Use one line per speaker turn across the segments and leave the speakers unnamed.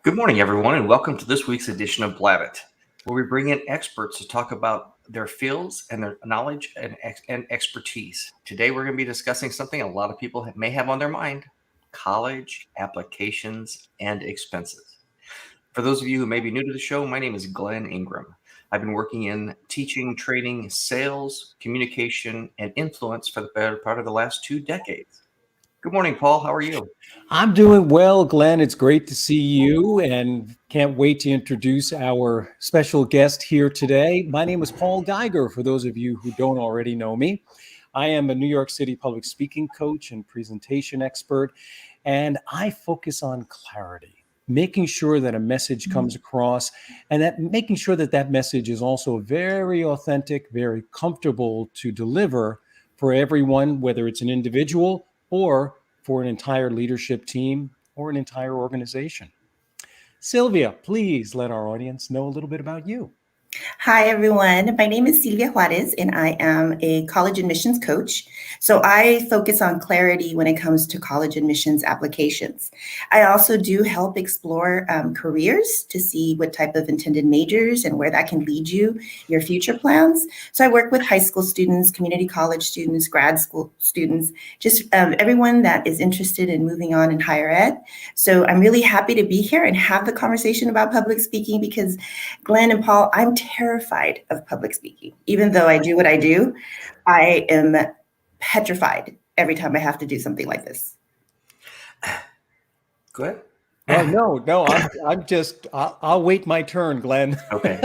Good morning, everyone, and welcome to this week's edition of Blabbit, where we bring in experts to talk about their fields and their knowledge and expertise. Today, we're going to be discussing something a lot of people may have on their mind: college applications and expenses. For those of you who may be new to the show, my name is Glenn Ingram. I've been working in teaching, training, sales, communication, and influence for the better part of the last 2 decades. Good morning, Paul. How are you?
I'm doing well, Glenn. It's great to see you and can't wait to introduce our special guest here today. My name is Paul Geiger, for those of you who don't already know me. I am a New York City public speaking coach and presentation expert, and I focus on clarity, making sure that a message comes across and that making sure that that message is also very authentic, very comfortable to deliver for everyone, whether it's an individual or for an entire leadership team or an entire organization. Sylvia, please let our audience know a little bit about you.
Hi, everyone. My name is Sylvia Juarez, and I am a college admissions coach. So I focus on clarity when it comes to college admissions applications. I also do help explore careers to see what type of intended majors and where that can lead you, your future plans. So I work with high school students, community college students, grad school students, just everyone that is interested in moving on in higher ed. So I'm really happy to be here and have the conversation about public speaking because Glenn and Paul, I'm terrified of public speaking. No though I do what I do, I am petrified every time I have to do something like this.
Go ahead.
Oh, no, I'll wait my turn, Glenn.
Okay.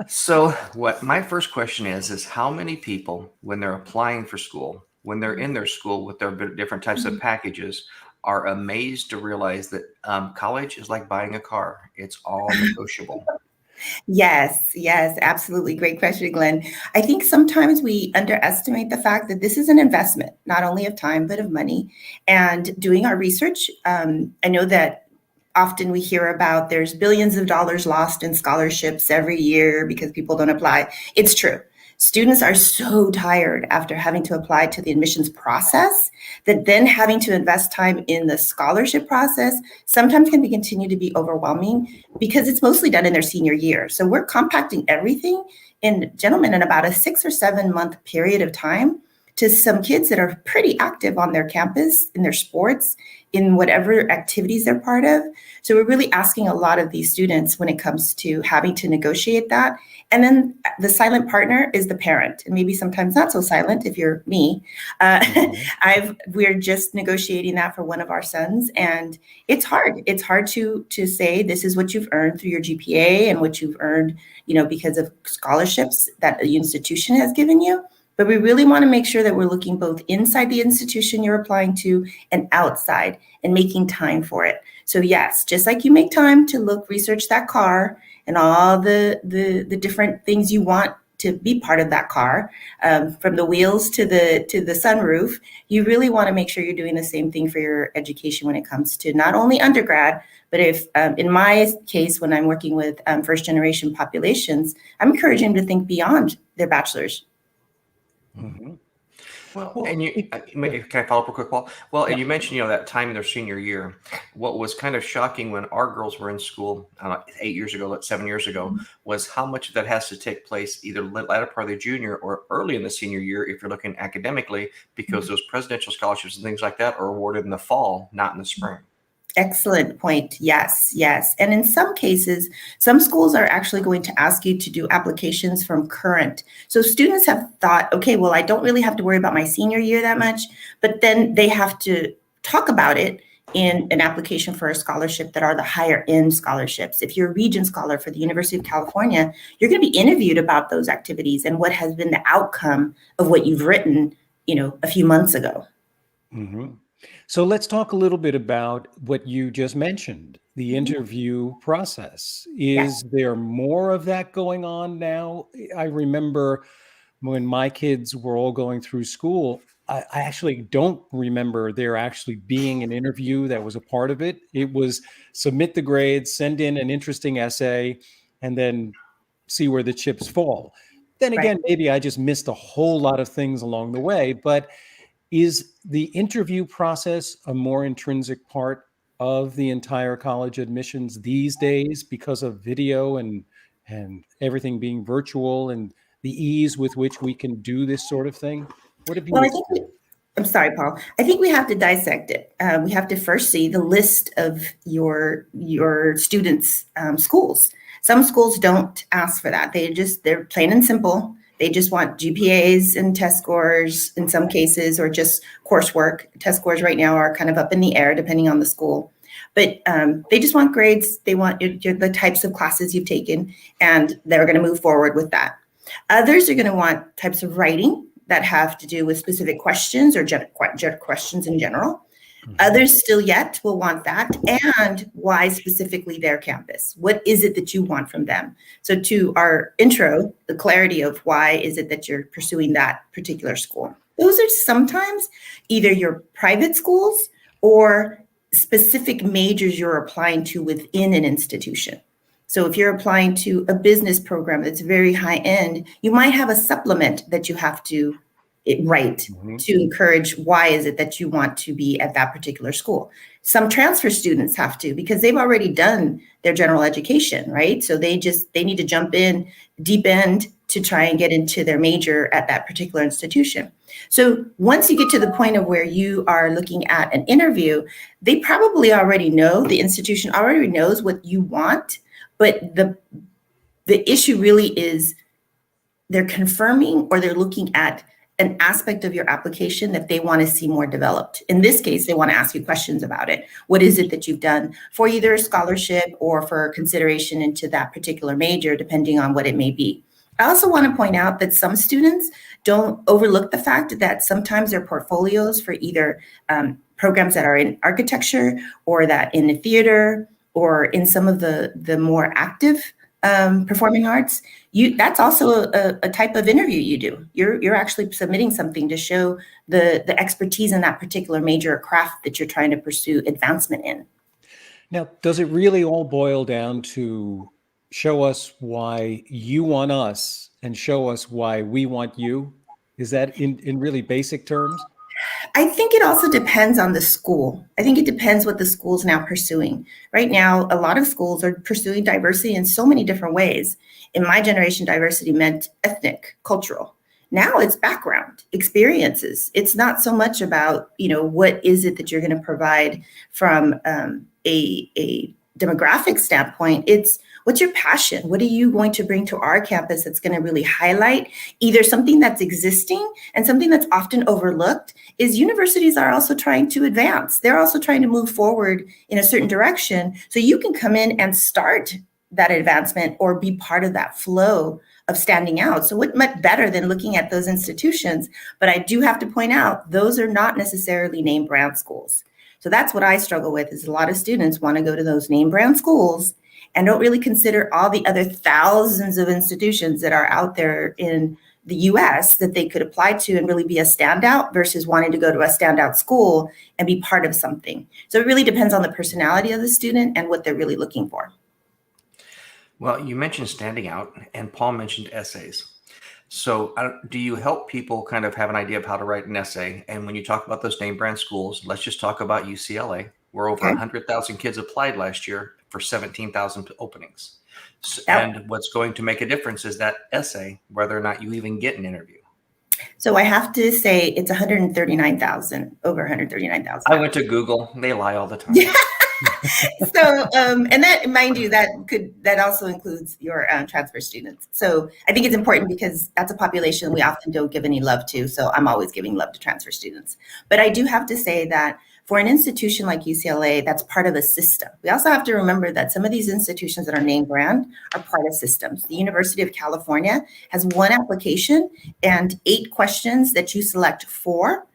So what my first question is how many people, when they're applying for school, when they're in their school with their different types of packages, are amazed to realize that college is like buying a car. It's all negotiable.
Yes, absolutely. Great question, Glenn. I think sometimes we underestimate the fact that this is an investment, not only of time, but of money. And doing our research, I know that often we hear about there's billions of dollars lost in scholarships every year because people don't apply. It's true. Students are so tired after having to apply to the admissions process that then having to invest time in the scholarship process sometimes can continue to be overwhelming because it's mostly done in their senior year. So we're compacting everything in about a 6 or 7 month period of time to some kids that are pretty active on their campus, in their sports, in whatever activities they're part of. So we're really asking a lot of these students when it comes to having to negotiate that. And then the silent partner is the parent, and maybe sometimes not so silent if you're me. We're just negotiating that for one of our sons, and it's hard. It's hard to say this is what you've earned through your GPA and what you've earned, because of scholarships that the institution has given you. But we really want to make sure that we're looking both inside the institution you're applying to and outside and making time for it. So yes, just like you make time to research that car and all the different things you want to be part of that car, from the wheels to the sunroof, you really want to make sure you're doing the same thing for your education when it comes to not only undergrad, but if in my case, when I'm working with first generation populations, I'm encouraging them to think beyond their bachelor's.
Mm-hmm.
Well, and can I follow up real quick, Paul? Well, and you mentioned, that time in their senior year. What was kind of shocking when our girls were in school, 8 years ago, 7 years ago, was how much of that has to take place either latter part of the junior or early in the senior year, if you're looking academically, because those presidential scholarships and things like that are awarded in the fall, not in the spring.
Excellent point. Yes. And in some cases, some schools are actually going to ask you to do applications from current. So students have thought, okay, well, I don't really have to worry about my senior year that much, but then they have to talk about it in an application for a scholarship that are the higher end scholarships. If you're a Regent Scholar for the University of California, you're going to be interviewed about those activities and what has been the outcome of what you've written, a few months ago.
Mm-hmm. So let's talk a little bit about what you just mentioned, the interview process. Is there more of that going on now? I remember when my kids were all going through school, I actually don't remember there actually being an interview that was a part of it. It was submit the grades, send in an interesting essay, and then see where the chips fall. Then again, maybe I just missed a whole lot of things along the way, but is the interview process a more intrinsic part of the entire college admissions these days because of video and everything being virtual and the ease with which we can do this sort of thing? What have
Well,
you
I think
experienced?
I'm sorry, Paul. I think we have to dissect it. We have to first see the list of your students' schools. Some schools don't ask for that. They're plain and simple. They just want GPAs and test scores in some cases, or just coursework. Test scores right now are kind of up in the air depending on the school. But they just want grades. They want the types of classes you've taken, and they're going to move forward with that. Others are going to want types of writing that have to do with specific questions or questions in general. Mm-hmm. Others still yet will want that, and why specifically their campus. What is it that you want from them? So to our intro, the clarity of why is it that you're pursuing that particular school. Those are sometimes either your private schools or specific majors you're applying to within an institution. So if you're applying to a business program that's very high end, you might have a supplement that you have to write to encourage why is it that you want to be at that particular school. Some transfer students have to, because they've already done their general education, right? So they need to jump in deep end to try and get into their major at that particular institution. So once you get to the point of where you are looking at an interview, they probably already know, the institution already knows what you want, but the issue really is they're confirming or they're looking at an aspect of your application that they want to see more developed. In this case, they want to ask you questions about it. What is it that you've done for either a scholarship or for consideration into that particular major, depending on what it may be? I also want to point out that some students don't overlook the fact that sometimes their portfolios for either programs that are in architecture or that in the theater or in some of the more active performing arts, that's also a type of interview you do. You're actually submitting something to show the expertise in that particular major or craft that you're trying to pursue advancement in.
Now, does it really all boil down to show us why you want us and show us why we want you? Is that in really basic terms?
I think it also depends on the school. I think it depends what the school's now pursuing. Right now, a lot of schools are pursuing diversity in so many different ways. In my generation, diversity meant ethnic, cultural. Now it's background, experiences. It's not so much about, what is it that you're going to provide from a demographic standpoint. It's what's your passion? What are you going to bring to our campus that's going to really highlight either something that's existing and something that's often overlooked is universities are also trying to advance. They're also trying to move forward in a certain direction. So you can come in and start that advancement or be part of that flow of standing out. So what much better than looking at those institutions? But I do have to point out, those are not necessarily name brand schools. So that's what I struggle with is a lot of students want to go to those name brand schools and don't really consider all the other thousands of institutions that are out there in the US that they could apply to and really be a standout versus wanting to go to a standout school and be part of something. So it really depends on the personality of the student and what they're really looking for.
Well, you mentioned standing out and Paul mentioned essays. So do you help people kind of have an idea of how to write an essay? And when you talk about those name brand schools, let's just talk about UCLA, where over 100,000 kids applied last year for 17,000 openings. And what's going to make a difference is that essay, whether or not you even get an interview.
So I have to say it's 139,000, over 139,000.
I went to Google. They lie all the time.
So, and that, mind you, that also includes your transfer students. So I think it's important because that's a population we often don't give any love to. So I'm always giving love to transfer students. But I do have to say that for an institution like UCLA, that's part of a system. We also have to remember that some of these institutions that are name brand are part of systems. The University of California has one application and 8 questions that you select for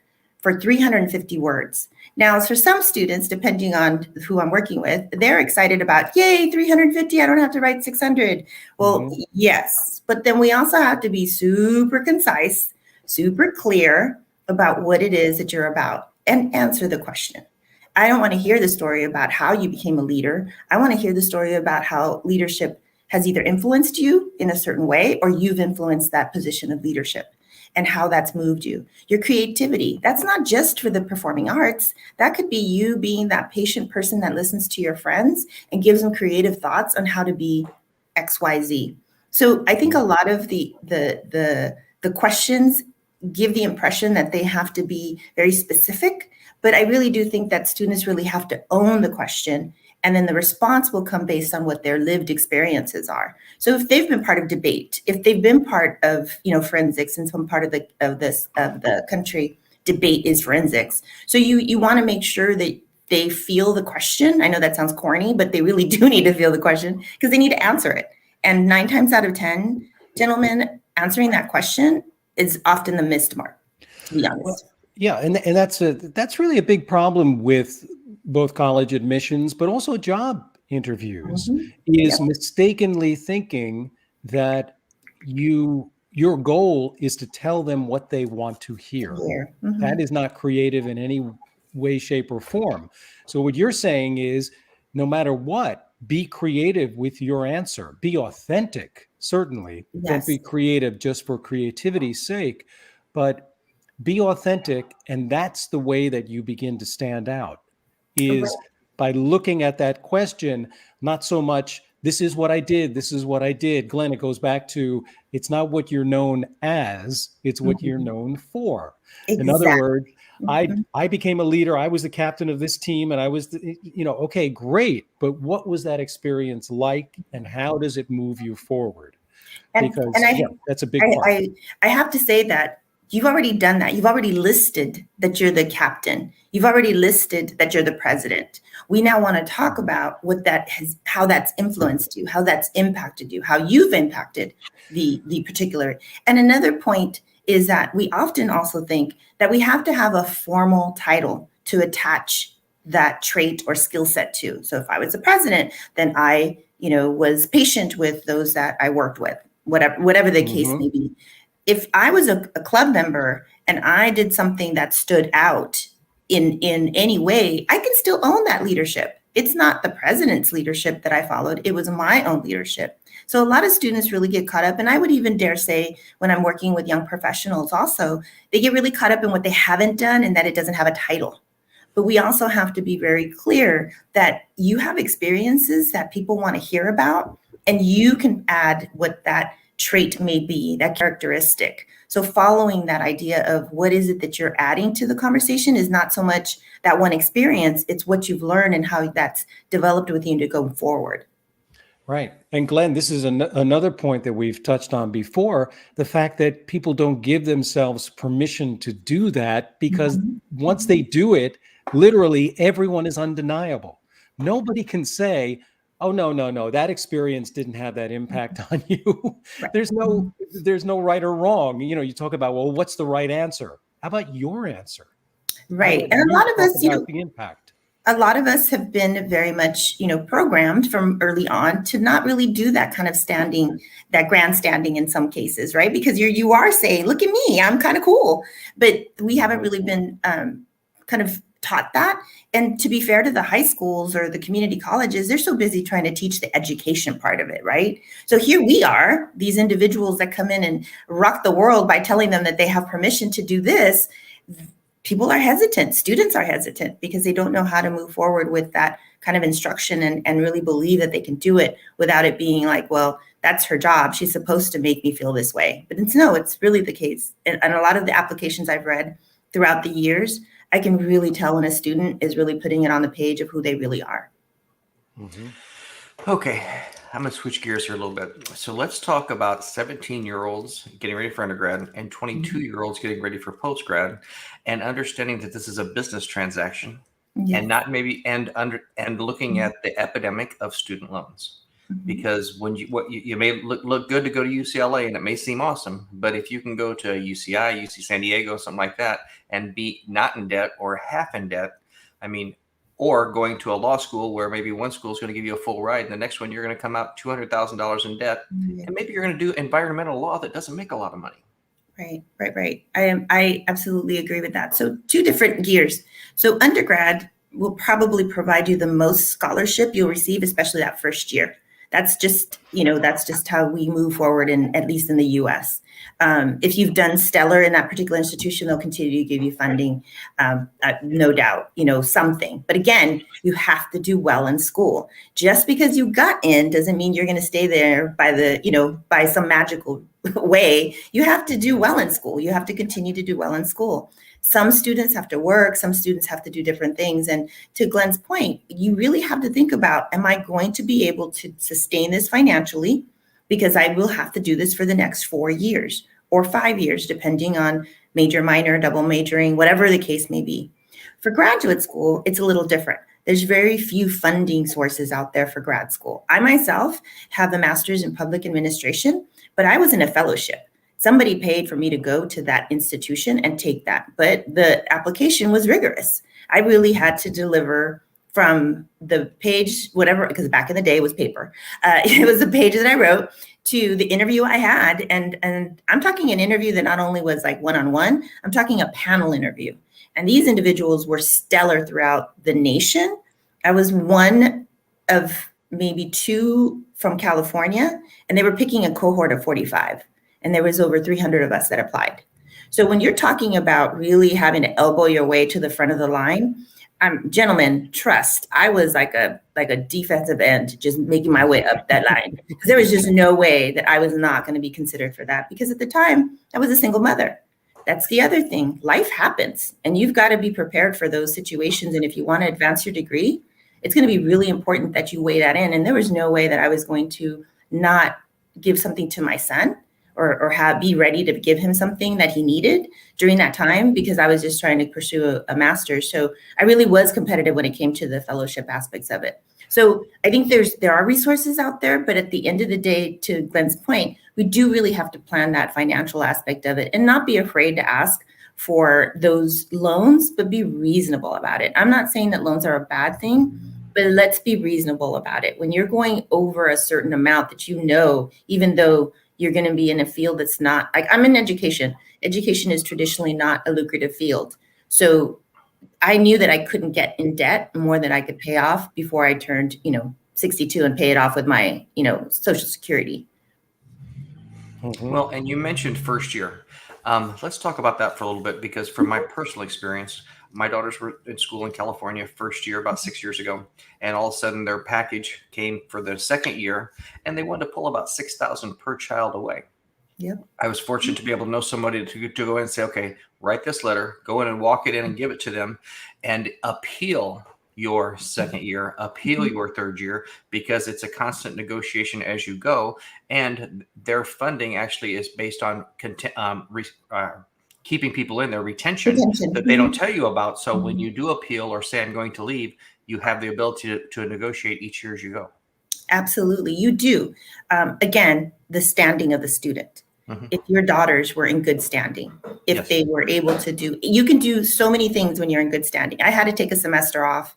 350 words. Now, for some students, depending on who I'm working with, they're excited about, yay, 350, I don't have to write 600. Well, yes, but then we also have to be super concise, super clear about what it is that you're about and answer the question. I don't want to hear the story about how you became a leader. I want to hear the story about how leadership has either influenced you in a certain way or you've influenced that position of leadership. and how that's moved you. Your creativity, that's not just for the performing arts. That could be you being that patient person that listens to your friends and gives them creative thoughts on how to be XYZ. So I think a lot of the questions give the impression that they have to be very specific, but I really do think that students really have to own the question, and then the response will come based on what their lived experiences are. So if they've been part of debate, if they've been part of, forensics, in some part of the country, debate is forensics. So you want to make sure that they feel the question. I know that sounds corny, but they really do need to feel the question because they need to answer it. And 9 times out of 10, gentlemen, answering that question is often the missed mark, to be honest.
Well, yeah, and that's really a big problem with both college admissions, but also job interviews, is mistakenly thinking that your goal is to tell them what they want to hear. That is not creative in any way, shape, or form. So what you're saying is, no matter what, be creative with your answer. Be authentic, certainly.
Yes.
Don't be creative just for creativity's sake, but be authentic. And that's the way that you begin to stand out, is by looking at that question, not so much, this is what I did, this is what I did. Glenn, it goes back to, it's not what you're known as, it's what you're known for. Exactly. In other words, I became a leader. I was the captain of this team, and I was, okay, great. But what was that experience like, and how does it move you forward? Because that's a big part.
I have to say that you've already done that. You've already listed that you're the captain. You've already listed that you're the president. We now want to talk about how that's influenced you, how that's impacted you, how you've impacted the particular. And another point is that we often also think that we have to have a formal title to attach that trait or skill set to. So if I was the president, then I, was patient with those that I worked with, whatever the case may be. If I was a club member and I did something that stood out in any way, I can still own that leadership. It's not the president's leadership that I followed. It was my own leadership. So a lot of students really get caught up, and I would even dare say when I'm working with young professionals also, they get really caught up in what they haven't done and that it doesn't have a title. But we also have to be very clear that you have experiences that people want to hear about, and you can add what that trait may be, that characteristic. So following that idea of what is it that you're adding to the conversation is not so much that one experience, it's what you've learned and how that's developed with you to go forward.
Right. And Glenn, this is another point that we've touched on before, the fact that people don't give themselves permission to do that, because once they do it, literally everyone is undeniable. Nobody can say, oh, no, that experience didn't have that impact on you. Right. There's no right or wrong. You talk about, well, what's the right answer? How about your answer?
Right. And a lot of us,
the impact.
A lot of us have been very much, programmed from early on to not really do that kind of that grandstanding in some cases, right? Because you are saying, look at me, I'm kind of cool. But we haven't really been kind of taught that. And to be fair to the high schools or the community colleges, they're so busy trying to teach the education part of it, right? So here we are, these individuals that come in and rock the world by telling them that they have permission to do this. People are hesitant, students are hesitant because they don't know how to move forward with that kind of instruction and really believe that they can do it without it being like, well, that's her job. She's supposed to make me feel this way. But it's really the case. And a lot of the applications I've read throughout the years, I can really tell when a student is really putting it on the page of who they really are.
Okay, I'm going to switch gears here a little bit. So let's talk about 17-year-olds getting ready for undergrad and 22-year-olds getting ready for postgrad, and understanding that this is a business transaction, and not maybe and looking at the epidemic of student loans. Because when you may look good to go to UCLA and it may seem awesome, but if you can go to UCI, UC San Diego, something like that, and be not in debt or half in debt, or going to a law school where maybe one school is going to give you a full ride and the next one you're going to come out $200,000 in debt, and maybe you're going to do environmental law that doesn't make a lot of money.
Right. I absolutely agree with that. So 2 different gears. So undergrad will probably provide you the most scholarship you'll receive, especially that first year. That's just, that's just how we move forward, at least in the US. If you've done stellar in that particular institution, they'll continue to give you funding, no doubt, something. But again, you have to do well in school. Just because you got in doesn't mean you're going to stay there by some magical way. You have to do well in school. You have to continue to do well in school. Some students have to work, some students have to do different things. And to Glenn's point, you really have to think about, am I going to be able to sustain this financially? Because I will have to do this for the next 4 years or 5 years, depending on major, minor, double majoring, whatever the case may be. For graduate school, it's a little different. There's very few funding sources out there for grad school. I myself have a master's in public administration, but I was in a fellowship. Somebody paid for me to go to that institution and take that, but the application was rigorous. I really had to deliver from the page, whatever, because back in the day it was paper. It was a page that I wrote to the interview I had. And I'm talking an interview that not only was like one-on-one, I'm talking a panel interview. And these individuals were stellar throughout the nation. I was one of maybe 2 from California, and they were picking a cohort of 45. And there was over 300 of us that applied. So when you're talking about really having to elbow your way to the front of the line, gentlemen, trust, I was like a defensive end, just making my way up that line. There was just no way that I was not going to be considered for that, because at the time I was a single mother. That's the other thing. Life happens, and you've got to be prepared for those situations. And if you want to advance your degree, it's going to be really important that you weigh that in. And there was no way that I was going to not give something to my son, or be ready to give him something that he needed during that time, because I was just trying to pursue a master's. So I really was competitive when it came to the fellowship aspects of it. So I think there are resources out there, but at the end of the day, to Glenn's point, we do really have to plan that financial aspect of it and not be afraid to ask for those loans, but be reasonable about it. I'm not saying that loans are a bad thing, but let's be reasonable about it. When you're going over a certain amount that even though you're going to be in a field that's not, like, I'm in education. Education is traditionally not a lucrative field. So I knew that I couldn't get in debt more than I could pay off before I turned, 62 and pay it off with my, Social Security.
Mhm.
Well, and you mentioned first year. Let's talk about that for a little bit, because from my personal experience, my daughters were in school in California first year about 6 years ago, and all of a sudden their package came for the second year, and they wanted to pull about $6,000 per child away.
Yep.
I was fortunate to be able to know somebody to go in and say, okay, write this letter, go in and walk it in and give it to them, and appeal your second year, appeal your third year, because it's a constant negotiation as you go, and their funding actually is based on keeping people in their retention that they don't tell you about. So when you do appeal or say I'm going to leave, you have the ability to negotiate each year as you go.
Absolutely, you do. Again, the standing of the student. Mm-hmm. If your daughters were in good standing, if yes. they were able to you can do so many things when you're in good standing. I had to take a semester off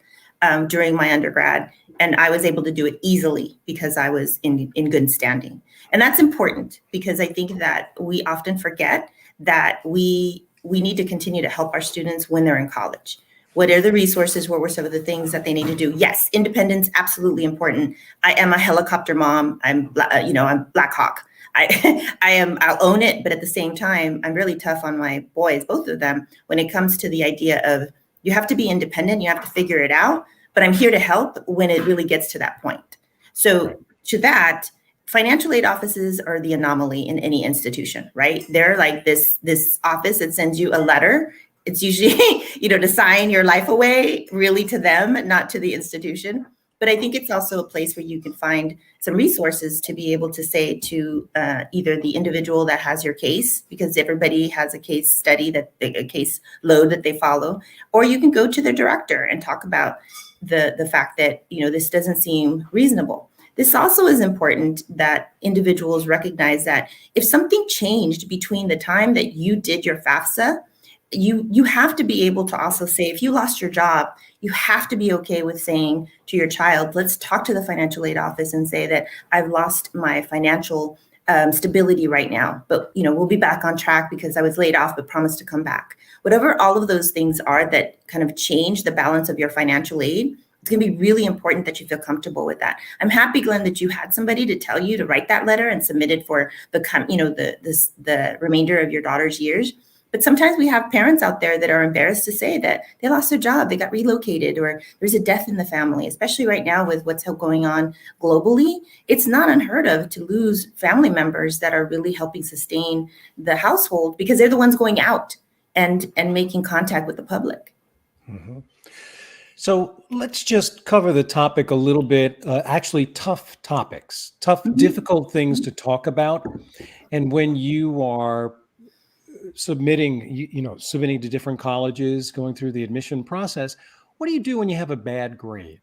during my undergrad, and I was able to do it easily because I was in good standing. And that's important, because I think that we often forget that we need to continue to help our students when they're in college. What are the resources? What were some of the things that they need to do? Yes, independence, absolutely important. I am a helicopter mom. I'm Black Hawk. I'll own it, but at the same time, I'm really tough on my boys, both of them, when it comes to the idea of you have to be independent, you have to figure it out, but I'm here to help when it really gets to that point. So to that, financial aid offices are the anomaly in any institution, right? They're like this office that sends you a letter. It's usually, to sign your life away, really to them, not to the institution. But I think it's also a place where you can find some resources to be able to say to either the individual that has your case, because everybody has a case study, a case load that they follow, or you can go to their director and talk about the fact that, this doesn't seem reasonable. This also is important that individuals recognize that if something changed between the time that you did your FAFSA, you have to be able to also say, if you lost your job, you have to be okay with saying to your child, let's talk to the financial aid office and say that I've lost my financial stability right now, but we'll be back on track because I was laid off, but promised to come back. Whatever all of those things are that kind of change the balance of your financial aid, it's It's going to be really important that you feel comfortable with that. I'm happy, Glenn, that you had somebody to tell you to write that letter and submit it for the remainder of your daughter's years. But sometimes we have parents out there that are embarrassed to say that they lost their job, they got relocated, or there's a death in the family, especially right now with what's going on globally. It's not unheard of to lose family members that are really helping sustain the household because they're the ones going out and making contact with the public.
Mm-hmm. So let's just cover the topic a little bit, actually tough topics, tough, difficult things to talk about. And when you are submitting to different colleges, going through the admission process, what do you do when you have a bad grade?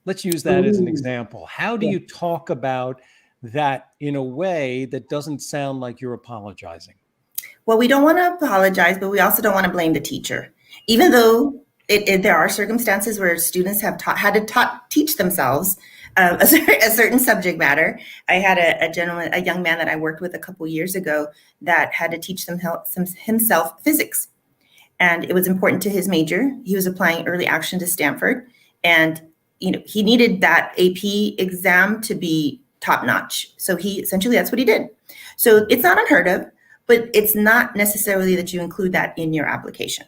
Let's use that as an example. How do you talk about that in a way that doesn't sound like you're apologizing?
Well, we don't want to apologize, but we also don't want to blame the teacher. Even though there are circumstances where students have had to teach themselves a certain subject matter. I had a young man that I worked with a couple years ago that had to teach himself physics. And it was important to his major. He was applying early action to Stanford. And he needed that AP exam to be top notch. So that's what he did. So it's not unheard of, but it's not necessarily that you include that in your application.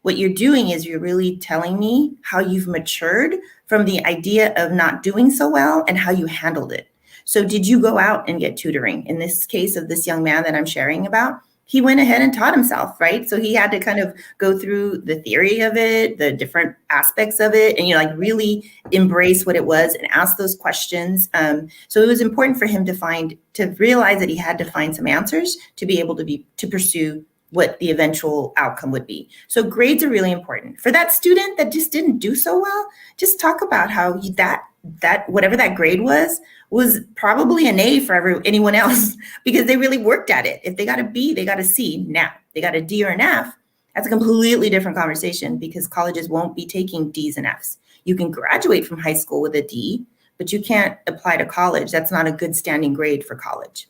What you're doing is you're really telling me how you've matured from the idea of not doing so well and how you handled it. So did you go out and get tutoring? In this case of this young man that I'm sharing about, he went ahead and taught himself, right? So he had to kind of go through the theory of it, the different aspects of it, and really embrace what it was and ask those questions. So it was important for him to realize that he had to find some answers to be able to pursue what the eventual outcome would be. So grades are really important. For that student that just didn't do so well, just talk about how that whatever that grade was probably an A for anyone else because they really worked at it. If they got a B, they got a C. Now they got a D or an F. That's a completely different conversation because colleges won't be taking Ds and Fs. You can graduate from high school with a D, but you can't apply to college. That's not a good standing grade for college.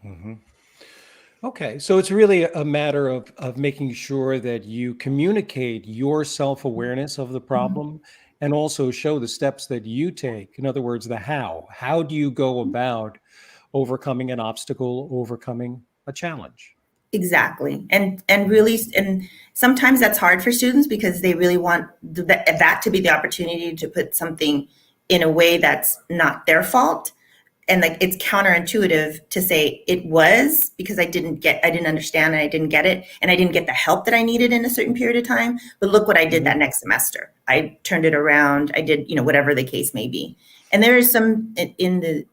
Mm-hmm. Okay, so it's really a matter of making sure that you communicate your self-awareness of the problem and also show the steps that you take. In other words, the how. How do you go about overcoming an obstacle, overcoming a challenge?
Exactly. And sometimes that's hard for students because they really want that to be the opportunity to put something in a way that's not their fault. And it's counterintuitive to say it was because I didn't understand and I didn't get it. And I didn't get the help that I needed in a certain period of time. But look what I did that next semester. I turned it around. I did, whatever the case may be. And there is some in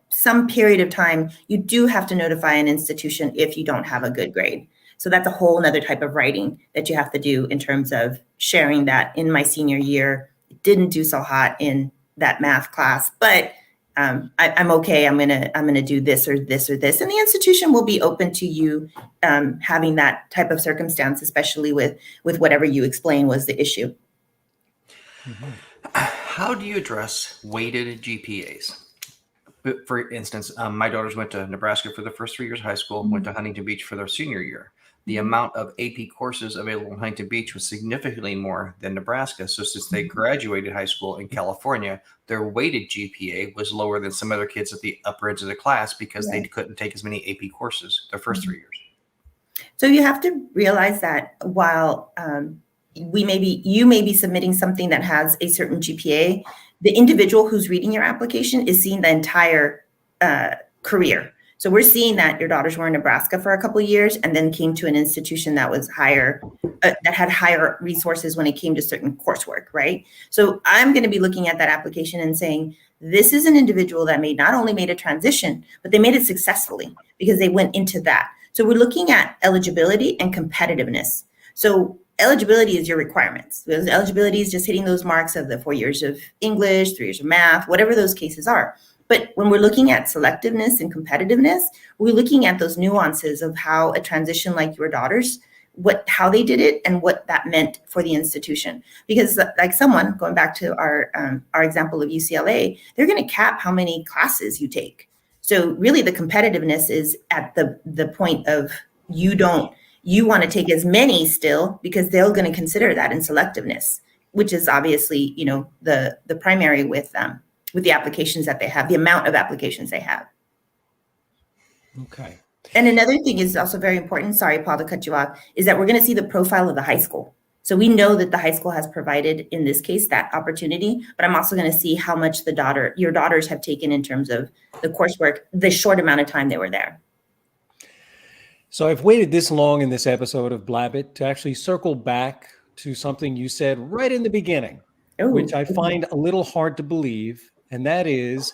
some period of time, you do have to notify an institution if you don't have a good grade. So that's a whole nother type of writing that you have to do in terms of sharing that in my senior year. It didn't do so hot in that math class, but I'm okay. I'm gonna do this or this or this, and the institution will be open to you having that type of circumstance, especially with whatever you explain was the issue.
Mm-hmm. How do you address weighted GPAs? For instance, my daughters went to Nebraska for the first 3 years of high school, went to Huntington Beach for their senior year. The amount of AP courses available in Huntington Beach was significantly more than Nebraska. So since they graduated high school in California, their weighted GPA was lower than some other kids at the upper edge of the class because they couldn't take as many AP courses their first 3 years.
So you have to realize that while you may be submitting something that has a certain GPA, the individual who's reading your application is seeing the entire career. So we're seeing that your daughters were in Nebraska for a couple of years and then came to an institution that was higher, that had higher resources when it came to certain coursework, right? So I'm going to be looking at that application and saying, this is an individual that not only made a transition, but they made it successfully because they went into that. So we're looking at eligibility and competitiveness. So eligibility is your requirements. Eligibility is just hitting those marks of the 4 years of English, 3 years of math, whatever those cases are. But when we're looking at selectiveness and competitiveness, we're looking at those nuances of how a transition like your daughter's, how they did it and what that meant for the institution. Because like someone, going back to our example of UCLA, they're going to cap how many classes you take. So really the competitiveness is at the point of you want to take as many still because they're going to consider that in selectiveness. which is obviously, the primary with the applications that they have, the amount of applications they have.
Okay.
And another thing is also very important, sorry, Paul, to cut you off, is that we're going to see the profile of the high school. So we know that the high school has provided, in this case, that opportunity, but I'm also going to see how much your daughters have taken in terms of the coursework, the short amount of time they were there.
So I've waited this long in this episode of Blabbit to actually circle back to something you said right in the beginning, which I find a little hard to believe, and that is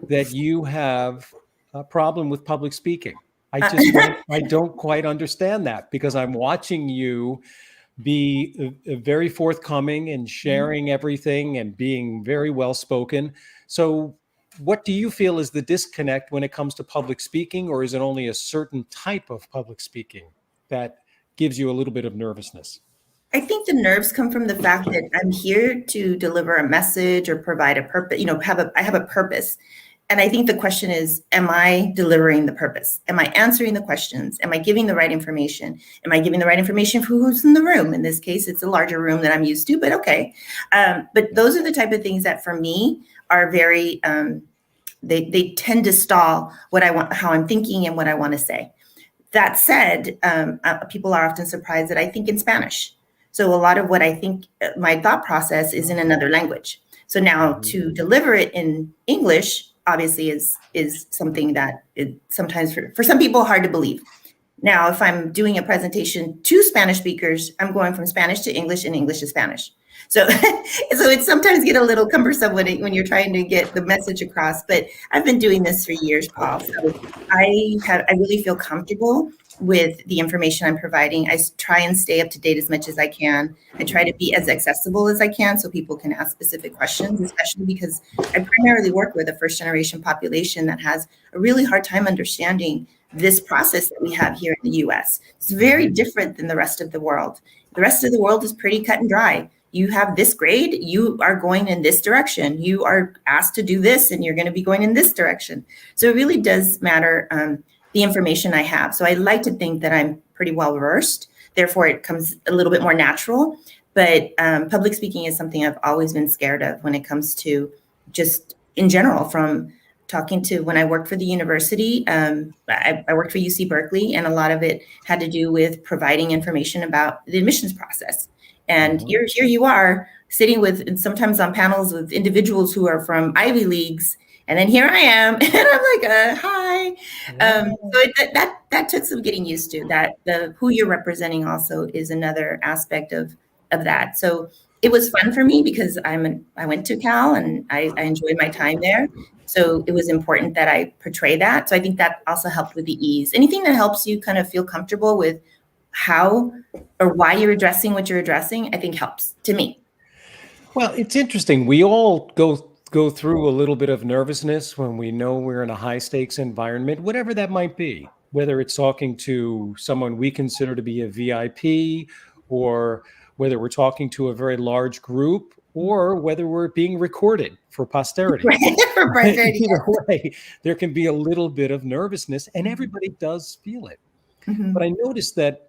that you have a problem with public speaking. I don't quite understand that, because I'm watching you be very forthcoming and sharing everything and being very well spoken. So what do you feel is the disconnect when it comes to public speaking, or is it only a certain type of public speaking that gives you a little bit of nervousness?
I think the nerves come from the fact that I'm here to deliver a message or provide a purpose, I have a purpose. And I think the question is, am I delivering the purpose? Am I answering the questions? Am I giving the right information? Am I giving the right information for who's in the room? In this case, it's a larger room than I'm used to, but okay. But those are the type of things that for me are very, they tend to stall what I want, how I'm thinking and what I want to say. That said, people are often surprised that I think in Spanish. So a lot of what I think, my thought process is in another language. So now to deliver it in English, obviously is something that is sometimes for some people hard to believe. Now, if I'm doing a presentation to Spanish speakers, I'm going from Spanish to English and English to Spanish. So it sometimes get a little cumbersome when you're trying to get the message across, but I've been doing this for years, Paul. So I really feel comfortable with the information I'm providing. I try and stay up to date as much as I can. I try to be as accessible as I can so people can ask specific questions, especially because I primarily work with a first generation population that has a really hard time understanding this process that we have here in the US. It's very different than the rest of the world. The rest of the world is pretty cut and dry. You have this grade, you are going in this direction. You are asked to do this and you're going to be going in this direction. So it really does matter the information I have. So I like to think that I'm pretty well versed. Therefore, it comes a little bit more natural. But public speaking is something I've always been scared of when it comes to just in general, from talking to when I worked for the university. I worked for UC Berkeley, and a lot of it had to do with providing information about the admissions process. And here you are sitting with, sometimes on panels with individuals who are from Ivy Leagues. And then here I am, and I'm like, hi. So that took some getting used to. That who you're representing also is another aspect of that. So it was fun for me because I went to Cal and I enjoyed my time there. So it was important that I portray that. So I think that also helped with the ease. Anything that helps you kind of feel comfortable with how or why you're addressing what you're addressing, I think helps to me.
Well, it's interesting. We all go through a little bit of nervousness when we know we're in a high stakes environment, whatever that might be, whether it's talking to someone we consider to be a VIP, or whether we're talking to a very large group, or whether we're being recorded for posterity.
For posterity.
Either way, there can be a little bit of nervousness, and everybody does feel it. But I noticed that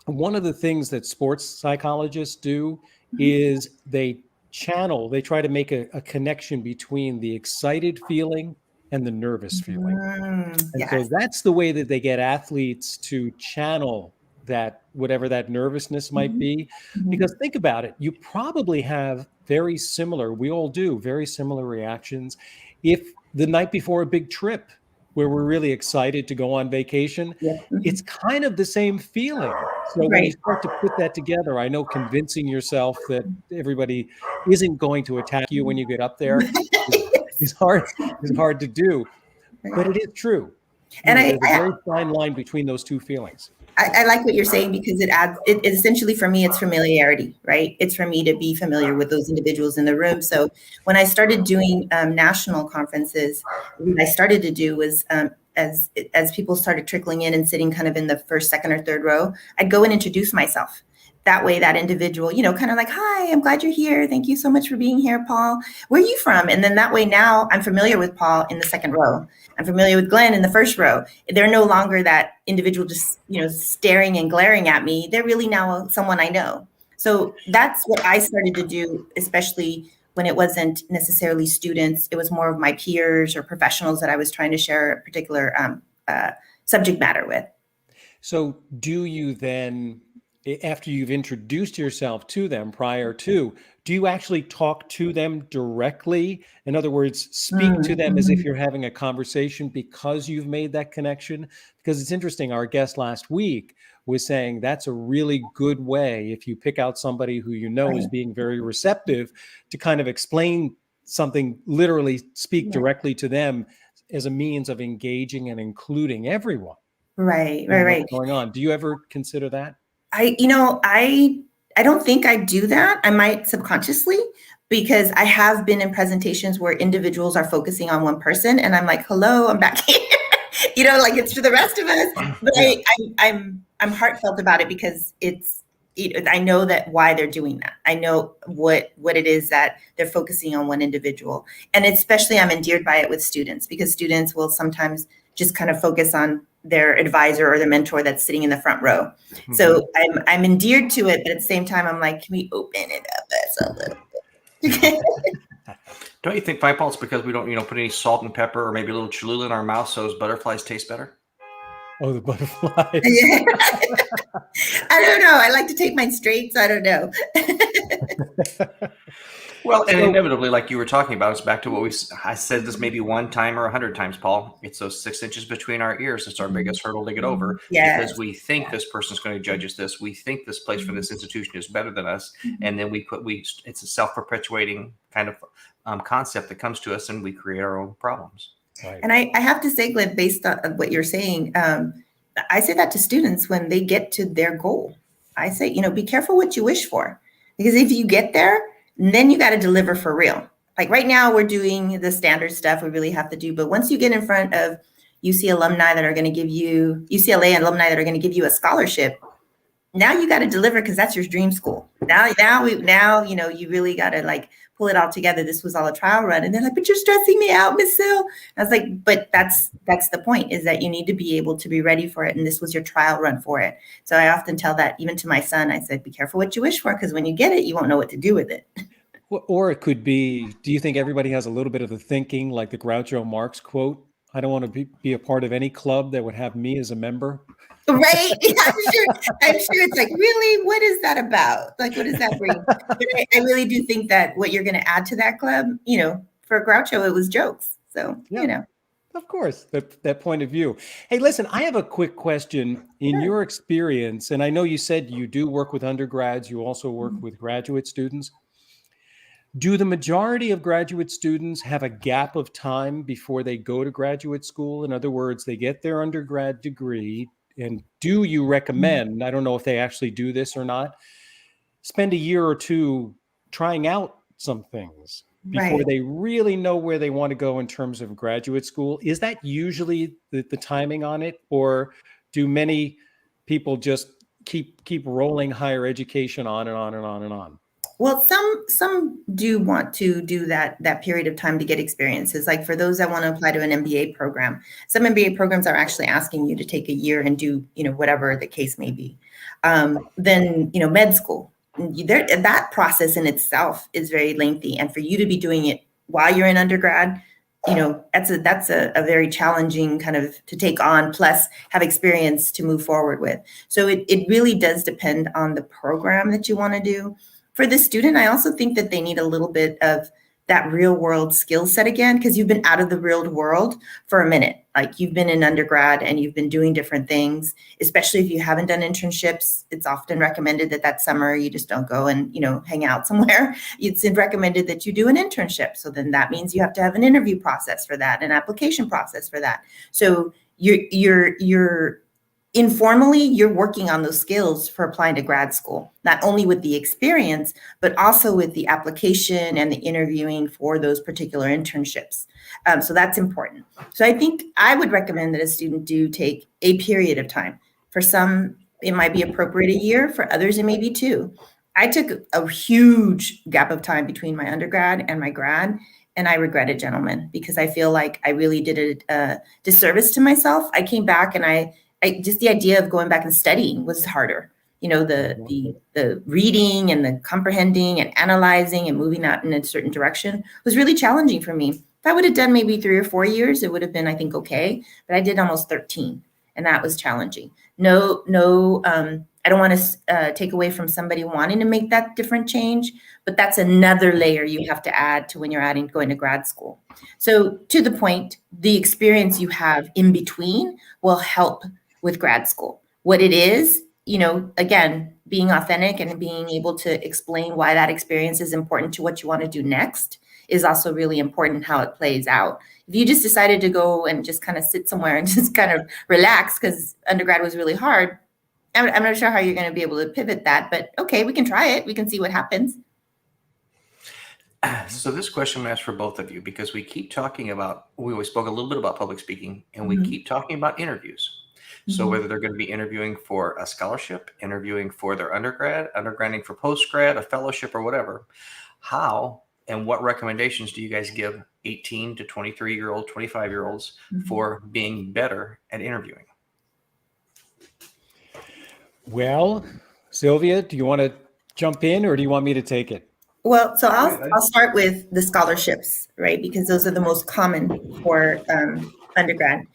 one of the things that sports psychologists do is they try to make a connection between the excited feeling and the nervous feeling. And so that's the way that they get athletes to channel that, whatever that nervousness might be. Because think about it, you probably have we all do very similar reactions. If the night before a big trip where we're really excited to go on vacation, it's kind of the same feeling. So when you start to put that together, I know convincing yourself that everybody isn't going to attack you when you get up there is hard to do, but it is true. And there's a very fine line between those two feelings.
I like what you're saying because it essentially for me, it's familiarity, right? It's for me to be familiar with those individuals in the room. So when I started doing national conferences, what I started to do was as people started trickling in and sitting kind of in the first, second, or third row, I'd go and introduce myself. That way, that individual, kind of like, hi, I'm glad you're here. Thank you so much for being here, Paul. Where are you from? And then that way now I'm familiar with Paul in the second row. I'm familiar with Glenn in the first row. They're no longer that individual just, staring and glaring at me. They're really now someone I know. So that's what I started to do, especially when it wasn't necessarily students. It was more of my peers or professionals that I was trying to share a particular subject matter with.
So do you then, after you've introduced yourself to them prior to, do you actually talk to them directly? In other words, speak to them as if you're having a conversation because you've made that connection? Because it's interesting, our guest last week was saying that's a really good way, if you pick out somebody who you know is being very receptive, to kind of explain something, literally speak directly to them as a means of engaging and including everyone.
Right.
What's going on? Do you ever consider that?
I don't think I do that. I might subconsciously, because I have been in presentations where individuals are focusing on one person and I'm like, hello, I'm back here. Like it's for the rest of us. But I'm heartfelt about it because I know that why they're doing that. I know what it is that they're focusing on one individual. And especially I'm endeared by it with students, because students will sometimes just kind of focus on their advisor or their mentor that's sitting in the front row. Mm-hmm. So I'm endeared to it, but at the same time, I'm like, can we open it up a little bit?
Don't you think, Paul, it's because we don't, put any salt and pepper or maybe a little Cholula in our mouth so those butterflies taste better?
Oh, the butterflies.
Yeah. I don't know. I like to take mine straight, so I don't know.
Well, and inevitably, like you were talking about, it's back to I said this maybe one time or 100 times, Paul. It's those 6 inches between our ears. It's our biggest hurdle to get over.
Yes.
Because we think this person's going to judge us this. We think this place for this institution is better than us. And then it's a self-perpetuating kind of concept that comes to us, and we create our own problems.
Right. And I have to say, Glenn, based on what you're saying, I say that to students when they get to their goal. I say, be careful what you wish for, because if you get there, then you got to deliver for real. Like right now, we're doing the standard stuff we really have to do. But once you get in front of UCLA alumni that are going to give you a scholarship, now you got to deliver, because that's your dream school. Now, you really got to pull it all together. This was all a trial run. And they're like, but you're stressing me out, Miss Sil. I was like, but that's the point, is that you need to be able to be ready for it. And this was your trial run for it. So I often tell that even to my son. I said, be careful what you wish for, because when you get it, you won't know what to do with it.
Or it could be, do you think everybody has a little bit of the thinking, like the Groucho Marx quote, I don't want to be a part of any club that would have me as a member?
Right. I'm sure it's like, really, what is that about? What does that bring? But I really do think that what you're going to add to that club, for Groucho, it was jokes. So,
Of course, that point of view. Hey, listen, I have a quick question. In your experience, and I know you said you do work with undergrads, you also work with graduate students. Do the majority of graduate students have a gap of time before they go to graduate school? In other words, they get their undergrad degree. And do you recommend, I don't know if they actually do this or not, spend a year or two trying out some things before they really know where they want to go in terms of graduate school? Is that usually the timing on it? Or do many people just keep rolling higher education on and on and on and on?
Well, some do want to do that period of time to get experiences. Like for those that want to apply to an MBA program, some MBA programs are actually asking you to take a year and do, whatever the case may be. Then, med school, that process in itself is very lengthy. And for you to be doing it while you're in undergrad, that's a very challenging kind of to take on, plus have experience to move forward with. So it really does depend on the program that you want to do. For the student, I also think that they need a little bit of that real world skill set again, because you've been out of the real world for a minute. Like you've been in undergrad and you've been doing different things, especially if you haven't done internships. It's often recommended that summer you just don't go and, hang out somewhere. It's recommended that you do an internship. So then that means you have to have an interview process for that, an application process for that. So you're informally, you're working on those skills for applying to grad school, not only with the experience, but also with the application and the interviewing for those particular internships. So that's important. So I think I would recommend that a student do take a period of time. For some, it might be appropriate a year. For others, it may be 2. I took a huge gap of time between my undergrad and my grad, and I regret it, gentlemen, because I feel like I really did a disservice to myself. I came back and I just the idea of going back and studying was harder. the reading and the comprehending and analyzing and moving that in a certain direction was really challenging for me. If I would have done maybe 3 or 4 years, it would have been, I think, okay. But I did almost 13, and that was challenging. I don't want to take away from somebody wanting to make that different change, but that's another layer you have to add to when you're going to grad school. So to the point, the experience you have in between will help with grad school. What it is, again, being authentic and being able to explain why that experience is important to what you want to do next is also really important, how it plays out. If you just decided to go and just kind of sit somewhere and just kind of relax because undergrad was really hard, I'm not sure how you're going to be able to pivot that, but okay, we can try it. We can see what happens.
So this question I'm asked for both of you because we keep talking about, we always spoke a little bit about public speaking, and we keep talking about interviews. So whether they're going to be interviewing for a scholarship, interviewing for their undergrading for postgrad, a fellowship or whatever, how and what recommendations do you guys give 18 to 23-year-old, 25-year-olds for being better at interviewing?
Well, Sylvia, do you want to jump in or do you want me to take it?
Well, so I'll start with the scholarships, right? Because those are the most common for undergrad.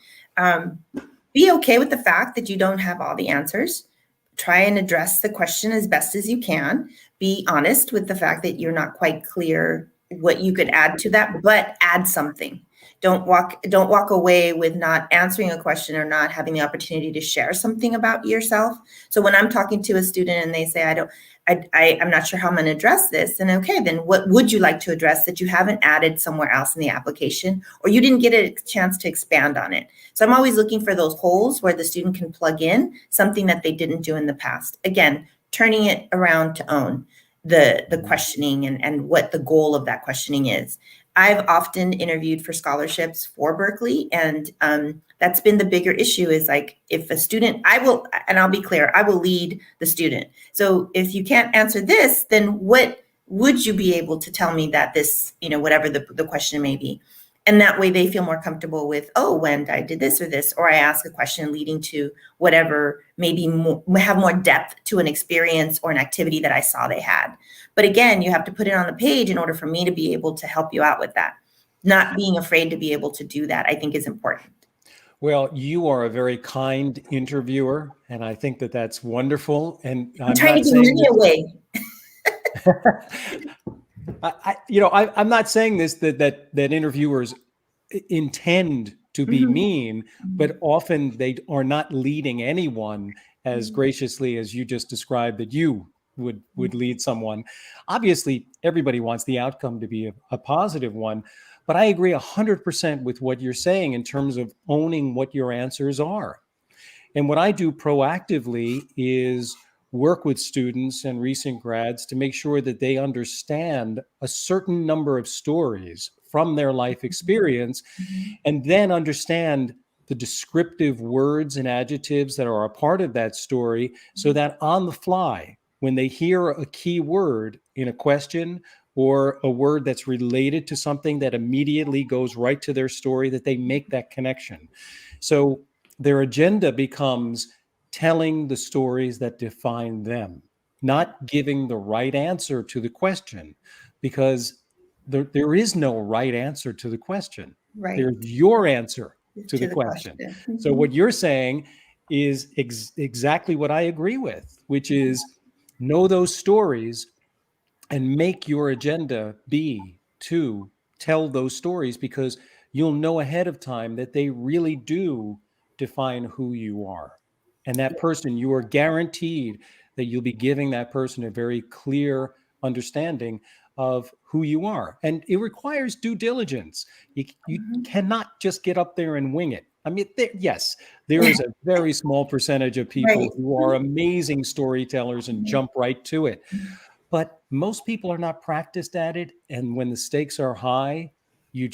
Be okay with the fact that you don't have all the answers. Try and address the question as best as you can. Be honest with the fact that you're not quite clear what you could add to that, but add something. Don't walk away with not answering a question or not having the opportunity to share something about yourself. So when I'm talking to a student and they say, I'm not sure how I'm going to address this, and okay, then what would you like to address that you haven't added somewhere else in the application, or you didn't get a chance to expand on it? So I'm always looking for those holes where the student can plug in something that they didn't do in the past. Again, turning it around to own the questioning and what the goal of that questioning is. I've often interviewed for scholarships for Berkeley, and that's been the bigger issue is like if a student, I'll be clear, I will lead the student. So if you can't answer this, then what would you be able to tell me that this, whatever the question may be? And that way they feel more comfortable with, when I did this, or I ask a question leading to whatever, maybe have more depth to an experience or an activity that I saw they had. But again, you have to put it on the page in order for me to be able to help you out with that. Not being afraid to be able to do that, I think, is important.
Well, you are a very kind interviewer, and I think that that's wonderful. And
I'm trying to give money away.
I'm not saying this that interviewers intend to be mean, but often they are not leading anyone as graciously as you just described that you would lead someone. Obviously, everybody wants the outcome to be a positive one, but I agree 100% with what you're saying in terms of owning what your answers are. And what I do proactively is work with students and recent grads to make sure that they understand a certain number of stories from their life experience, and then understand the descriptive words and adjectives that are a part of that story, so that on the fly, when they hear a key word in a question or a word that's related to something that immediately goes right to their story, that they make that connection. So their agenda becomes telling the stories that define them, not giving the right answer to the question, because there is no right answer to the question.
Right.
There's your answer to the question. So what you're saying is exactly what I agree with, which is know those stories and make your agenda be to tell those stories, because you'll know ahead of time that they really do define who you are. And that person, you are guaranteed that you'll be giving that person a very clear understanding of who you are. And it requires due diligence. You cannot just get up there and wing it. I mean, yes, there is a very small percentage of people who are amazing storytellers and jump right to it. But most people are not practiced at it. And when the stakes are high, you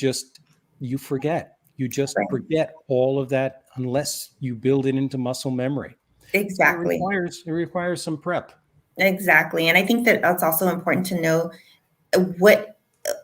forget. You just forget all of that unless you build it into muscle memory.
Exactly.
It requires some prep.
Exactly. And I think that it's also important to know what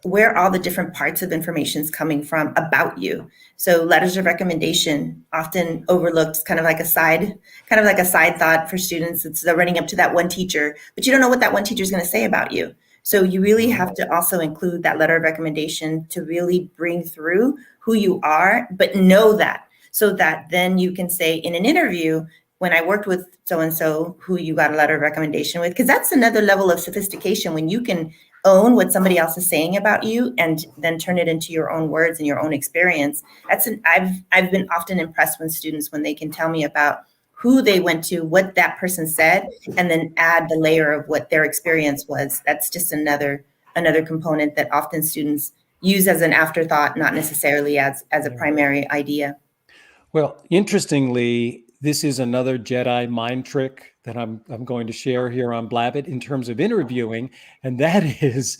where all the different parts of information is coming from about you. So letters of recommendation, often overlooked, kind of like a side thought for students. It's they're running up to that one teacher, but you don't know what that one teacher is going to say about you. So you really have to also include that letter of recommendation to really bring through who you are, but know that, so that then you can say in an interview, when I worked with so-and-so who you got a letter of recommendation with, because that's another level of sophistication when you can own what somebody else is saying about you and then turn it into your own words and your own experience. I've been often impressed with students when they can tell me about who they went to, what that person said, and then add the layer of what their experience was. That's just another component that often students use as an afterthought, not necessarily as a primary idea.
Well, interestingly, this is another Jedi mind trick that I'm going to share here on Blabbit in terms of interviewing, and that is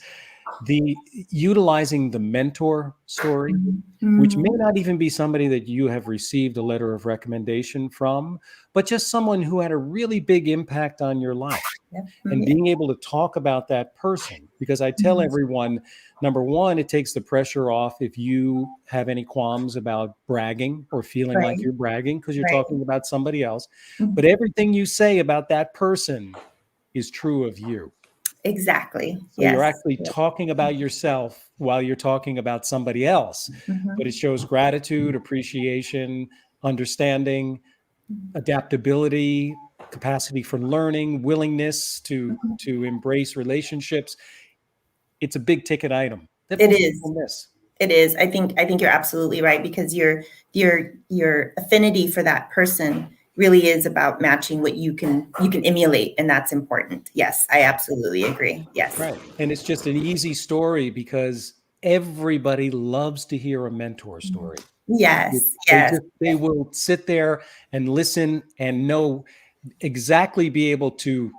the utilizing the mentor story, which may not even be somebody that you have received a letter of recommendation from, but just someone who had a really big impact on your life. And being able to talk about that person, because I tell everyone, number one, it takes the pressure off if you have any qualms about bragging or feeling like you're bragging because you're talking about somebody else. But everything you say about that person is true of you.
Exactly.
So you're actually talking about yourself while you're talking about somebody else. But it shows gratitude, appreciation, understanding, adaptability, capacity for learning, willingness to embrace relationships. It's a big ticket item.
It is. It is. I think you're absolutely right, because your affinity for that person really is about matching what you can emulate, and that's important. Yes, I absolutely agree. Yes.
Right. And it's just an easy story because everybody loves to hear a mentor story.
Yes.
They will sit there and listen and know exactly, be able to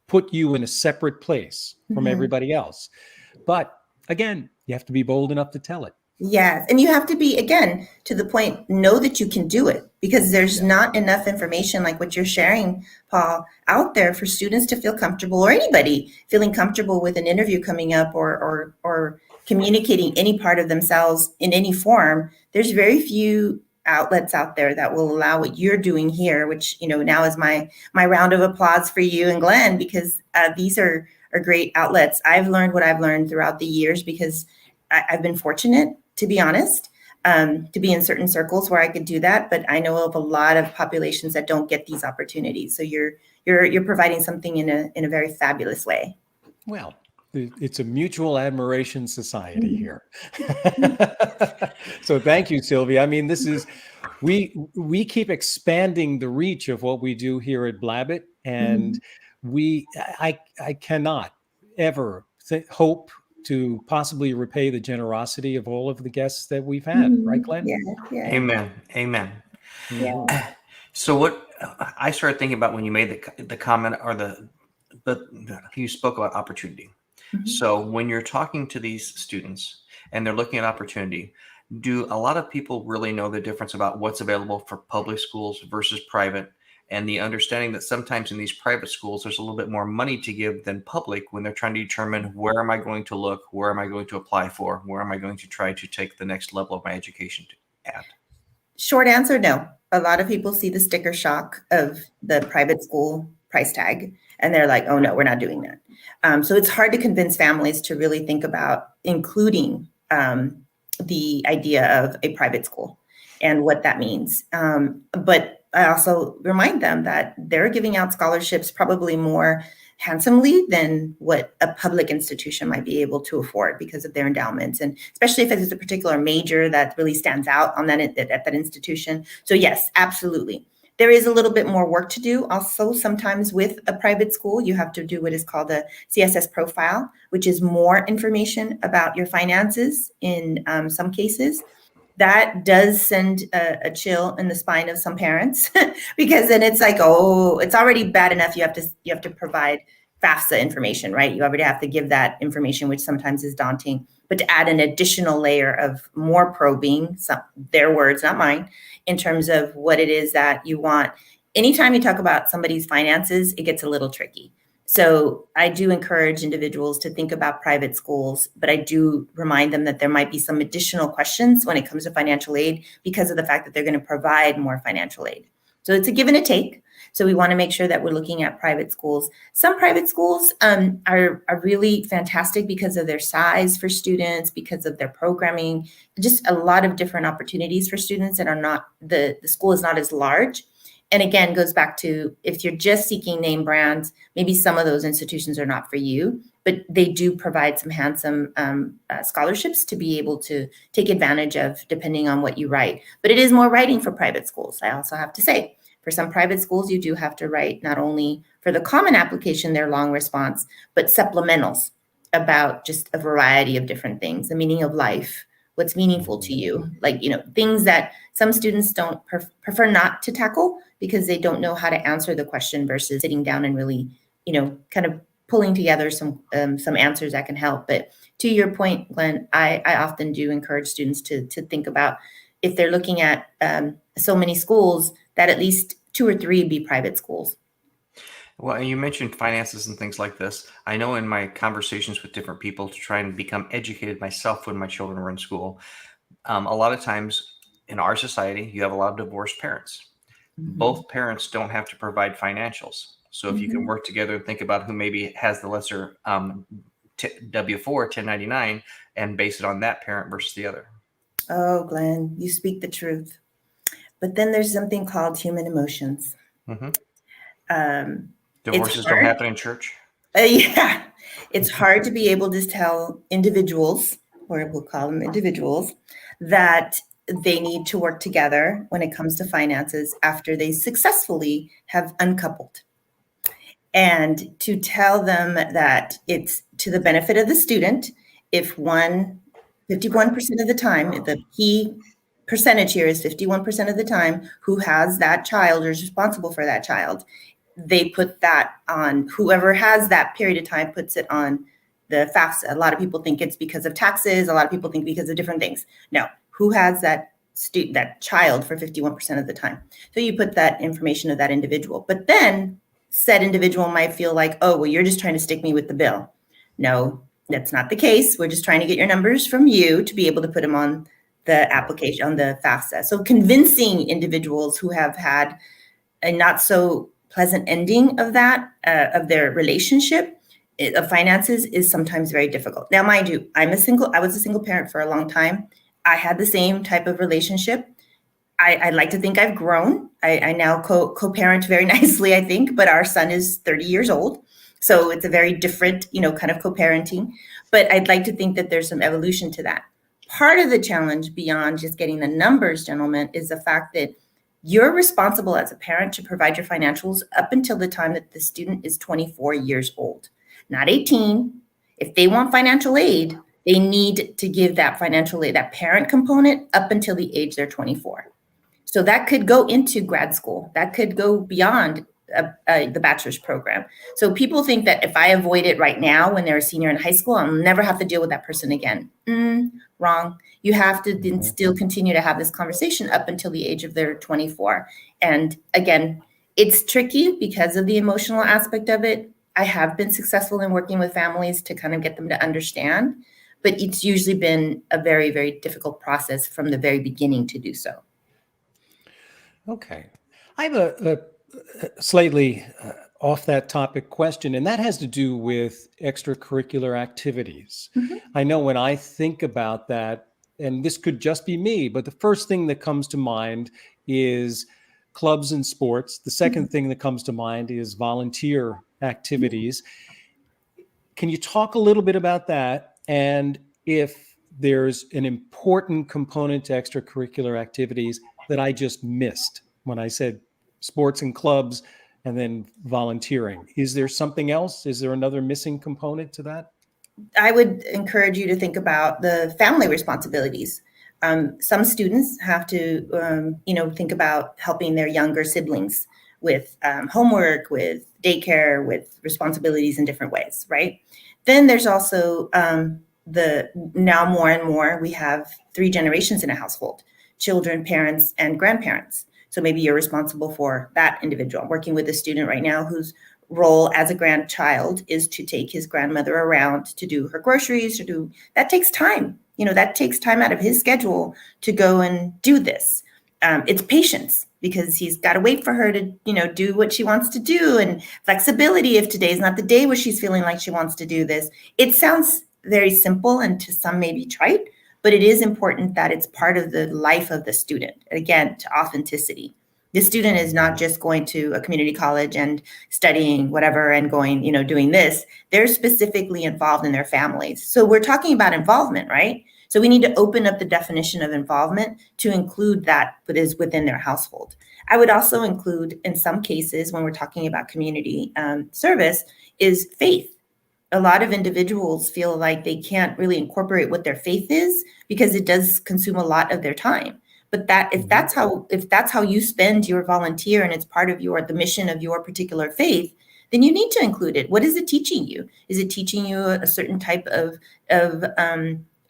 put you in a separate place from everybody else. But again, you have to be bold enough to tell it.
Yes. And you have to be, again, to the point, know that you can do it, because there's not enough information like what you're sharing, Paul, out there for students to feel comfortable, or anybody feeling comfortable with an interview coming up or communicating any part of themselves in any form. There's very few outlets out there that will allow what you're doing here, which, now is my round of applause for you and Glenn, because these are great outlets. I've learned what I've learned throughout the years because I've been fortunate, to be honest, to be in certain circles where I could do that. But I know of a lot of populations that don't get these opportunities. So you're providing something in a very fabulous way.
Well, it's a mutual admiration society here. So thank you, Sylvia. I mean, this is, we keep expanding the reach of what we do here at Blabbit, and I cannot ever hope to possibly repay the generosity of all of the guests that we've had, right, Glenn?
Yeah.
Amen.
Yeah.
So what I started thinking about when you made the comment, or you spoke about opportunity. So when you're talking to these students and they're looking at opportunity, do a lot of people really know the difference about what's available for public schools versus private? And the understanding that sometimes in these private schools, there's a little bit more money to give than public when they're trying to determine, where am I going to look? Where am I going to apply for? Where am I going to try to take the next level of my education at?
Short answer, no. A lot of people see the sticker shock of the private school price tag, and they're like, oh no, we're not doing that. So it's hard to convince families to really think about including the idea of a private school and what that means. But I also remind them that they're giving out scholarships probably more handsomely than what a public institution might be able to afford because of their endowments, and especially if it's a particular major that really stands out on that at that institution. So yes, absolutely. There is a little bit more work to do. Also, sometimes with a private school, you have to do what is called a Css Profile, which is more information about your finances in some cases. That does send a chill in the spine of some parents because then it's like, oh, it's already bad enough. You have to provide FAFSA information, right? You already have to give that information, which sometimes is daunting. But to add an additional layer of more probing, their words, not mine, in terms of what it is that you want. Anytime you talk about somebody's finances, it gets a little tricky. So I do encourage individuals to think about private schools, but I do remind them that there might be some additional questions when it comes to financial aid because of the fact that they're going to provide more financial aid. So it's a give and a take. So we want to make sure that we're looking at private schools. Some private schools are really fantastic because of their size for students, because of their programming, just a lot of different opportunities for students that are not, the school is not as large. And again, goes back to if you're just seeking name brands, maybe some of those institutions are not for you, but they do provide some handsome scholarships to be able to take advantage of depending on what you write. But it is more writing for private schools, I also have to say. For some private schools, you do have to write not only for the common application, their long response, but supplementals about just a variety of different things, the meaning of life, what's meaningful to you, like, things that some students don't prefer not to tackle because they don't know how to answer the question versus sitting down and really, kind of pulling together some answers that can help. But to your point, Glenn, I often do encourage students to think about if they're looking at so many schools, that at least 2 or 3 be private schools.
Well, you mentioned finances and things like this. I know in my conversations with different people to try and become educated myself when my children were in school, a lot of times in our society, you have a lot of divorced parents.
Mm-hmm.
Both parents don't have to provide financials. So if you can work together and think about who maybe has the lesser W-4, 1099, and base it on that parent versus the other.
Oh, Glenn, you speak the truth. But then there's something called human emotions.
Mm-hmm. Divorces don't happen in church?
Yeah. It's hard to be able to tell individuals, or we'll call them individuals, that they need to work together when it comes to finances after they successfully have uncoupled. And to tell them that it's to the benefit of the student if 51% of the time, the key percentage here is 51% of the time who has that child or is responsible for that child, they put that on, whoever has that period of time puts it on the FAFSA. A lot of people think it's because of taxes. A lot of people think because of different things. No, who has that child for 51% of the time. So you put that information of that individual. But then said individual might feel like, oh, well, you're just trying to stick me with the bill. No, that's not the case. We're just trying to get your numbers from you to be able to put them on the application, on the FAFSA. So convincing individuals who have had a not so pleasant ending of that, of their relationship of finances is sometimes very difficult. Now, mind you, I was a single parent for a long time. I had the same type of relationship. I'd like to think I've grown. I now co-parent very nicely, I think, but our son is 30 years old. So it's a very different, kind of co-parenting. But I'd like to think that there's some evolution to that. Part of the challenge beyond just getting the numbers, gentlemen, is the fact that you're responsible as a parent to provide your financials up until the time that the student is 24 years old, not 18. If they want financial aid, they need to give that financial aid, that parent component, up until the age they're 24. So that could go into grad school. That could go beyond the bachelor's program. So people think that if I avoid it right now when they're a senior in high school, I'll never have to deal with that person again. Wrong. You have to then still continue to have this conversation up until the age of their 24. And again, it's tricky because of the emotional aspect of it. I have been successful in working with families to kind of get them to understand, but it's usually been a very, very difficult process from the very beginning to do so.
Okay. I have a slightly off that topic question, and that has to do with extracurricular activities. I know when I think about that, and this could just be me, but the first thing that comes to mind is clubs and sports. The second thing that comes to mind is volunteer activities. Can you talk a little bit about that? And if there's an important component to extracurricular activities that I just missed when I said sports and clubs and then volunteering, is there something else? Is there another missing component to that?
I would encourage you to think about the family responsibilities. Some students have to, think about helping their younger siblings with homework, with daycare, with responsibilities in different ways, right? Then there's also now more and more, we have 3 generations in a household: children, parents, and grandparents. So maybe you're responsible for that individual. I'm working with a student right now who's role as a grandchild is to take his grandmother around to do her groceries, that takes time. That takes time out of his schedule to go and do this. It's patience, because he's got to wait for her to, do what she wants to do, and flexibility if today's not the day where she's feeling like she wants to do this. It sounds very simple and to some maybe trite, but it is important that it's part of the life of the student. Again, to authenticity. The student is not just going to a community college and studying whatever and going, doing this. They're specifically involved in their families. So we're talking about involvement, right? So we need to open up the definition of involvement to include that is within their household. I would also include, in some cases, when we're talking about community service, is faith. A lot of individuals feel like they can't really incorporate what their faith is because it does consume a lot of their time. But if that's how you spend your volunteer and it's part of the mission of your particular faith, then you need to include it. What is it teaching you? Is it teaching you a certain type of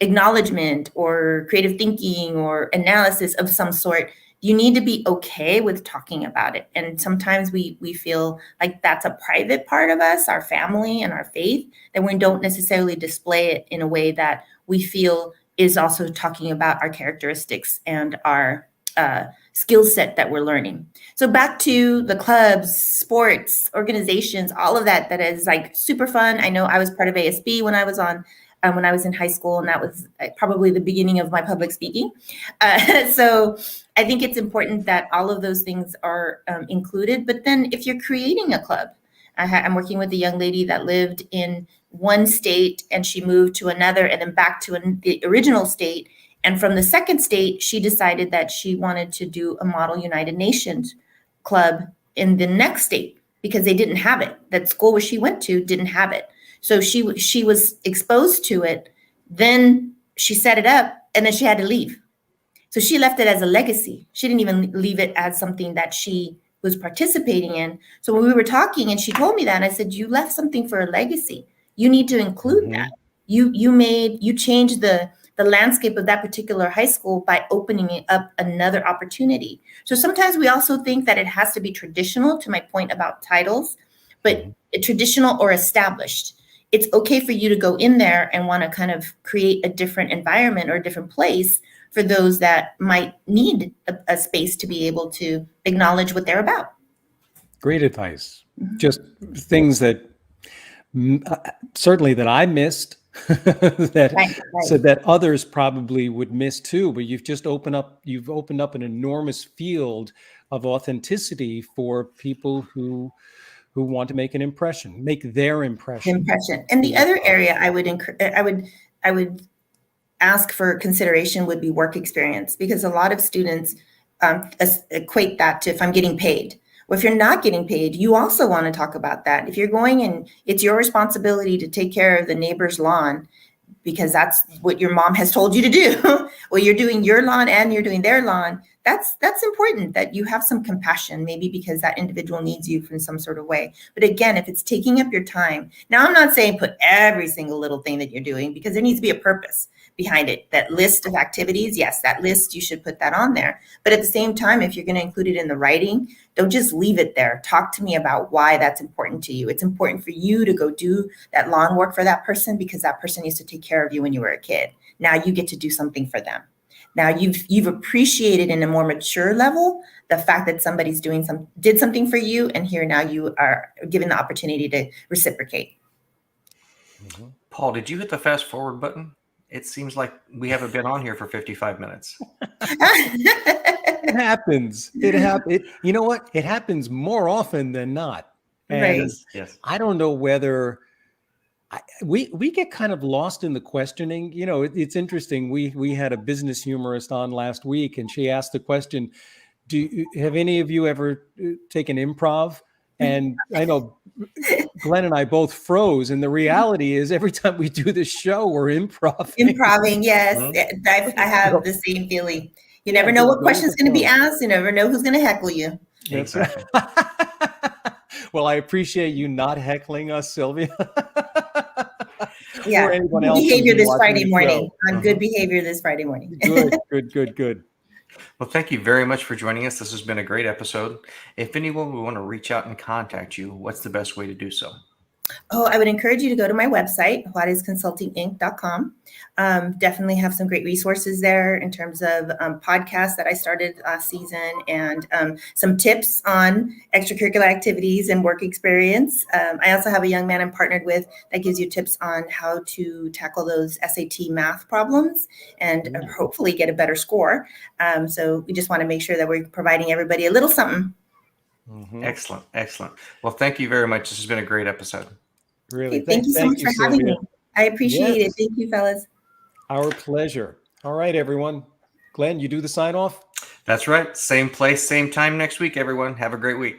acknowledgement or creative thinking or analysis of some sort? You need to be okay with talking about it. And sometimes we feel like that's a private part of us, our family and our faith, that we don't necessarily display it in a way that we feel is also talking about our characteristics and our skill set that we're learning. So back to the clubs, sports, organizations, all of that is like super fun. I know I was part of ASB when I was in high school, and that was probably the beginning of my public speaking. So I think it's important that all of those things are included. But then if you're creating a club, I'm working with a young lady that lived in one state and she moved to another and then back to the original state. And from the second state, she decided that she wanted to do a Model United Nations club in the next state because they didn't have it. That school where she went to didn't have it. So she was exposed to it. Then she set it up and then she had to leave. So she left it as a legacy. She didn't even leave it as something that she was participating in. So when we were talking and she told me that, and I said, you left something for a legacy. You need to include that. You changed the landscape of that particular high school by opening up another opportunity. So sometimes we also think that it has to be traditional, to my point about titles, but traditional or established. It's okay for you to go in there and want to kind of create a different environment or a different place for those that might need a space to be able to acknowledge what they're about.
Great advice. Just things that certainly that I missed that
Right.
so that others probably would miss too. But you've opened up an enormous field of authenticity for people who want to make an impression, make their impression.
And the other area I would ask for consideration would be work experience, because a lot of students equate that to if I'm getting paid. Well, if you're not getting paid, you also want to talk about that. If you're going and it's your responsibility to take care of the neighbor's lawn because that's what your mom has told you to do, well, you're doing your lawn and you're doing their lawn, that's important that you have some compassion, maybe because that individual needs you in some sort of way. But again, if it's taking up your time, now I'm not saying put every single little thing that you're doing, because there needs to be a purpose behind it. That list of activities, yes, that list, you should put that on there. But at the same time, if you're going to include it in the writing, don't just leave it there. Talk to me about why that's important to you. It's important for you to go do that lawn work for that person because that person used to take care of you when you were a kid. Now you get to do something for them. Now you've appreciated in a more mature level the fact that somebody's did something for you, and here now you are given the opportunity to reciprocate.
Paul, did you hit the fast forward button? It seems like we haven't been on here for 55 minutes.
It happens. You know what? It happens more often than not. And
Right.
Yes.
I don't know whether we get kind of lost in the questioning. You know, it's interesting. We had a business humorist on last week, and she asked the question, have any of you ever taken improv? And I know Glenn and I both froze. And the reality is every time we do this show, we're
Improving, yes. I have the same feeling. You never know what question's going to be asked. You never know who's going to heckle you.
Exactly.
Well, I appreciate you not heckling us, Sylvia.
Yeah,
or anyone
good
else
behavior
who's
this
watching
Friday
the
morning.
show.
On good behavior this Friday morning.
Good.
Well, thank you very much for joining us. This has been a great episode. If anyone would want to reach out and contact you, what's the best way to do so?
Oh, I would encourage you to go to my website, juarezconsultinginc.com. Definitely have some great resources there in terms of podcasts that I started last season and some tips on extracurricular activities and work experience. I also have a young man I'm partnered with that gives you tips on how to tackle those SAT math problems and hopefully get a better score. So we just want to make sure that we're providing everybody a little something.
Mhm.
Excellent. Excellent. Well, thank you very much. This has been a great episode.
Really,
Okay, thank you so much for having me. I appreciate it.
Yes.
Thank you, fellas.
Our pleasure. All right, everyone. Glenn, you do the sign off?
That's right. Same place, same time next week, everyone. Have a great week.